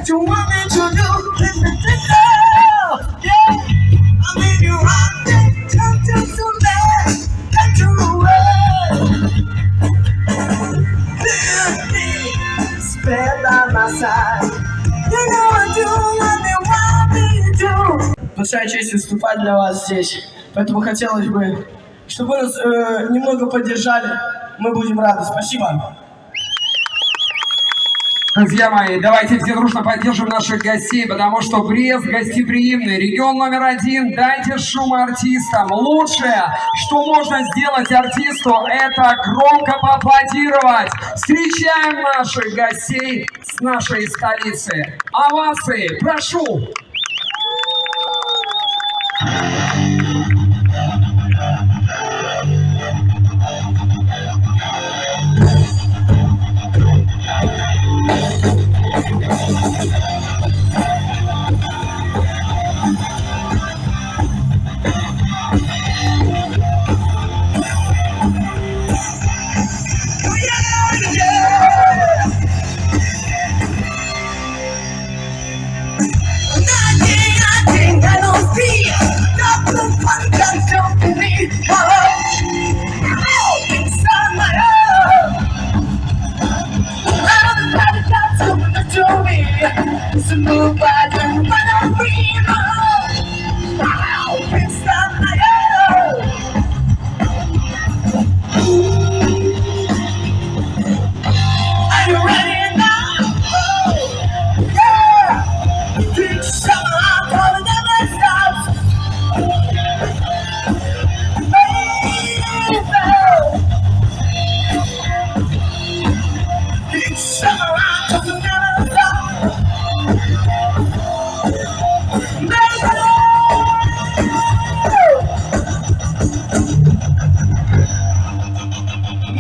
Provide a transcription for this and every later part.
you want me to do? Let me know. Yeah, I mean you want me to let you away. Spend by my side. You know I do what they want me to do. Большая честь выступать для вас здесь. Поэтому хотелось бы, чтобы вы нас немного поддержали. Мы будем рады. Спасибо. Друзья мои, давайте все дружно поддержим наших гостей, потому что Брест гостеприимный, регион номер 1. Дайте шум артистам. Лучшее, что можно сделать артисту, это громко поаплодировать. Встречаем наших гостей с нашей столицы. Овации, прошу.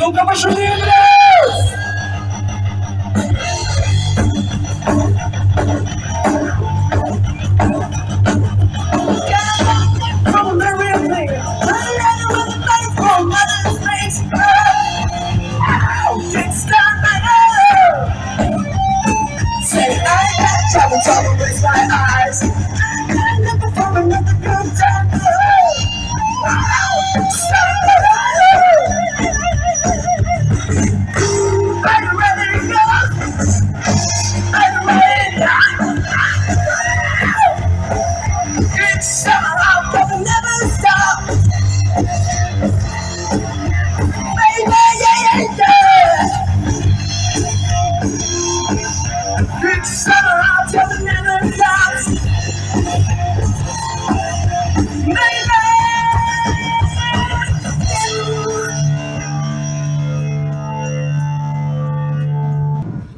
Ну-ка, пошумим!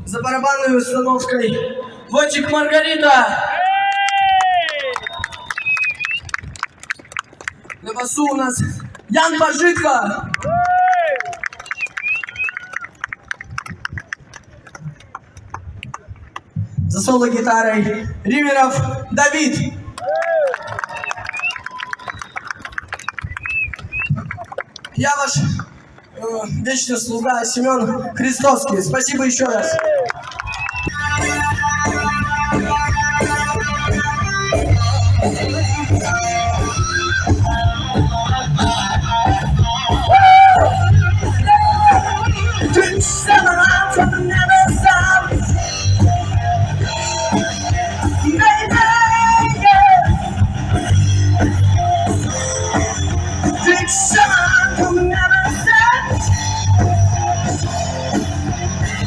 За барабанной установкой Войчик Маргарита. На басу у нас Ян Пожитко. За соло-гитарой Риверов Давид. Я ваш вечный слуга Семен Христовский. Спасибо еще раз.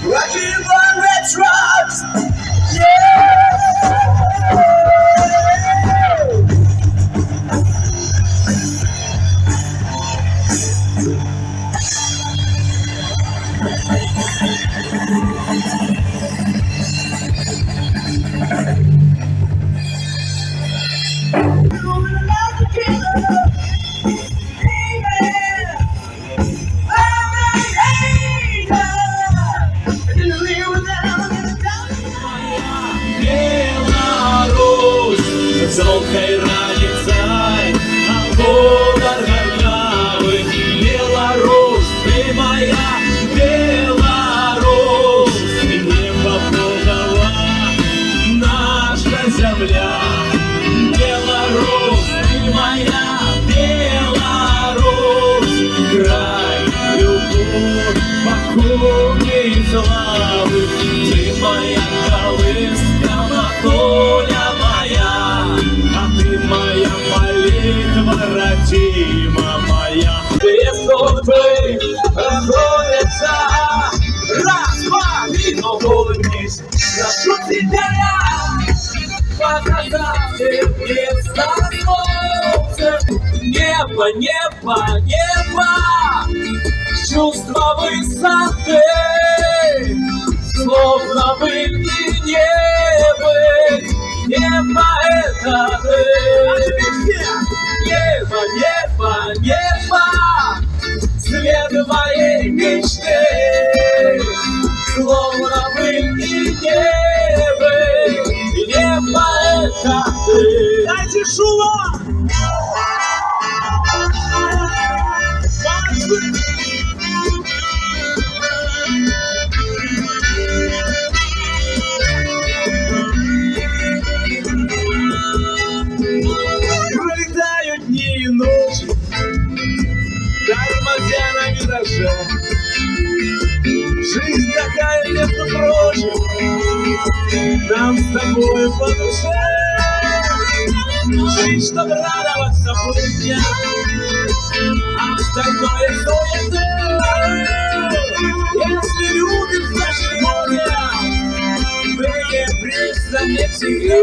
Rocky Радима моя. Две судьбы расходятся. Раз, два, три, но улыбнись. Прошу тебя я, показать тебе солнце. Небо, небо, небо, чувство высоты, словно быть и не быть. Небо это ты. Небо, небо, небо, свет моей мечты, словно быть и не быть. Небо это ты. Дайте шума! Пролетают дни и ночи, тормозя на вираже. Жизнь такая, между прочим, нам с тобой по душе. Жизнь, чтоб радоваться будня, остальное суета. Если любишь, значит море, мне присно, мне всегда.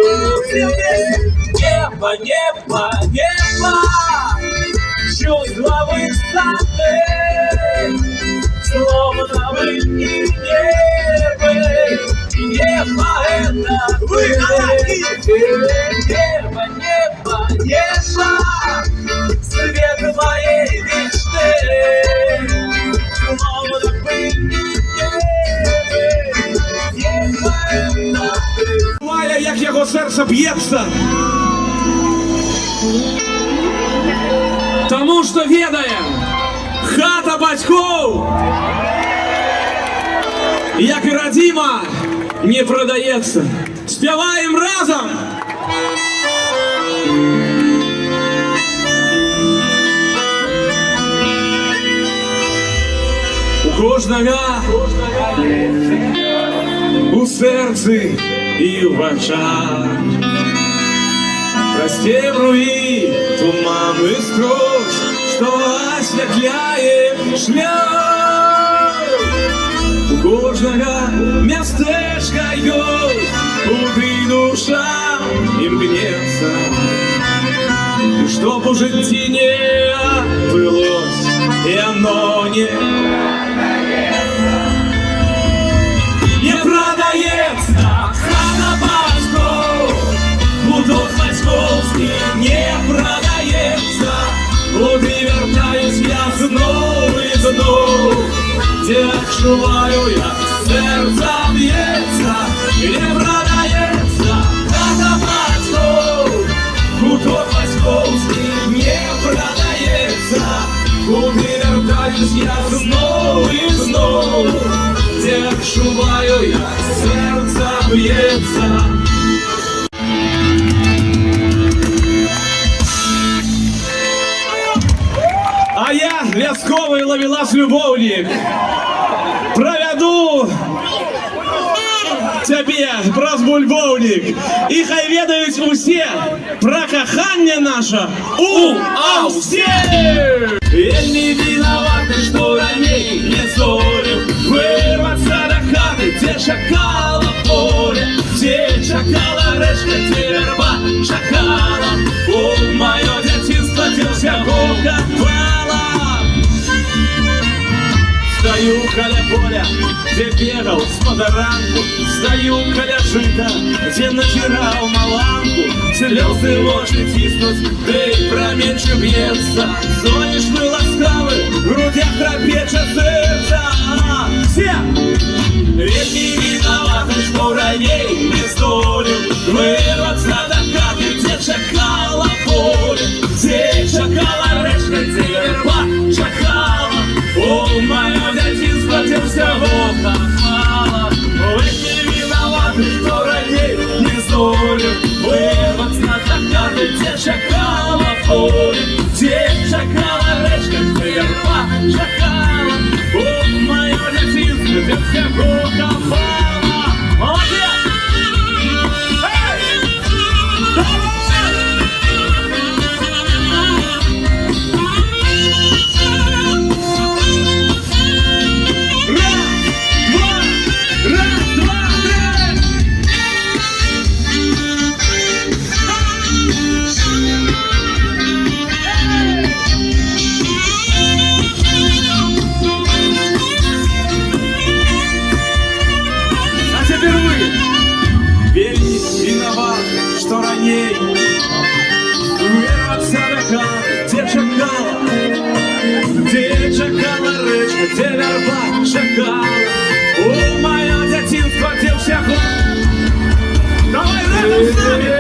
Небо, небо, небо, чувство высоты, словно быть и не быть. Небо это вы. Небо, небо, небо, свет моей мечты, словно быть и не быть. Небо это ты. Мая, як його серце б'ється. Тому що ведає хата батьков, як і Радима, не продається. Співаємо разом! У кожного у серці і в очах растебруи туман и сквозь, что осветляет шлях. У кожного местечка есть, куды душа имкнется. И чтоб у житті не отбылось, и оно не продается. Хата батьков, будут московский, не продается. Куды вертаюсь я знов и знов, где отчуваю я, сердце бьется. Не продается хата батьков, будут московский, не продается. Куды вертаюсь я знов и знов, где отчуваю я, сердце бьется. А я, вязковый ловелас-любовник, проведу тебе праз бульбовник. И хай ведают усе про кохання наше усе. Я не виноват, что ранее не зорил вырваться до хаты, где шакала поле, где шакала решка, где верба шакала. О, мое детинство, где всякого копала. Стою каля поля, где бегал с подоранку, стою каля жита, где натирал маланку. Слезы в очи тиснуть, да и променьше бьется. Зонишь мы ласкавы, в грудях храпечет сердце. Все! Ведь не виноваты, что раней не столил вырваться до хаты, где шакала поле, где шакала решка, где верба шакала. О, мое детинство, где всего так мало. Ведь не виноваты, что раней не столил вырваться до хаты, где шакала поле, где шакала решка, где верба шакала. Де чекала речка, де верба чекала. У моє дитинство, де всяко. Давай рядом с нами!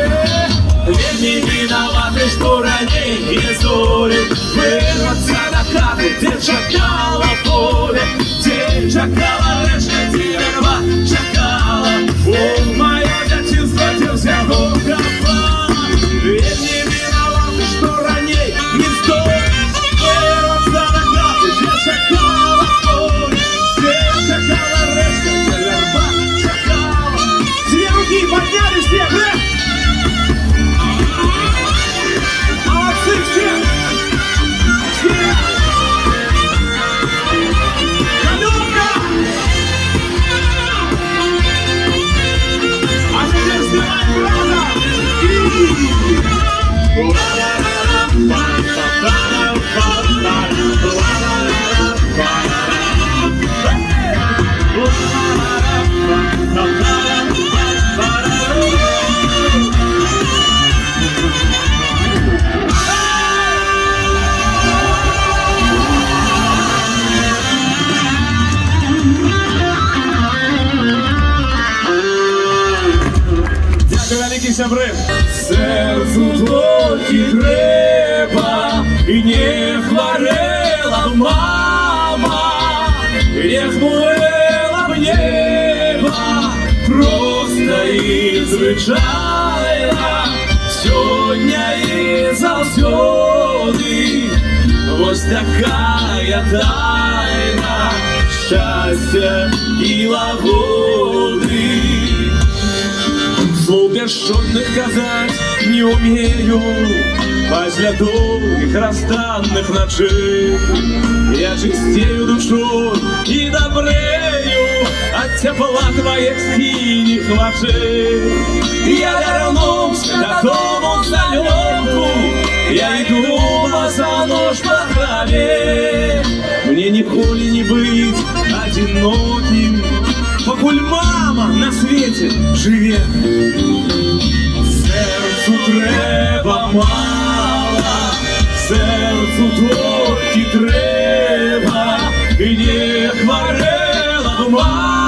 Ведь не виноваты, что ранее зори вырваться на хату, где чакала поле, где чакала речка, где верба чакала. О, мое дитинство, где всяко пропало. Ведь не виноваты, что ранее не зори вырваться на хату, где чакала поле, где чакала речка, где верба чакала. Все руки подняли, все, молодцы все! Все! Галёнка! А теперь снимаем глаза! Великі сябри, серцю тільки треба, і не хворела б мама, не хмурила б небо, просто і звичайна, сьогодні і завсёды, ось такая тайна щастя і лагоди. Слов бесшумных сказать не умею, по взгляду их расстанных ночей. Я чистею душой и добрею от тепла твоих синих очей. Я вернулся к дому далеку, я иду за нож по траве. Мне николи не быть одиноким, покуль мама на свете живе. Серцю треба мало, серцю тільки треба, і не хворела б мама.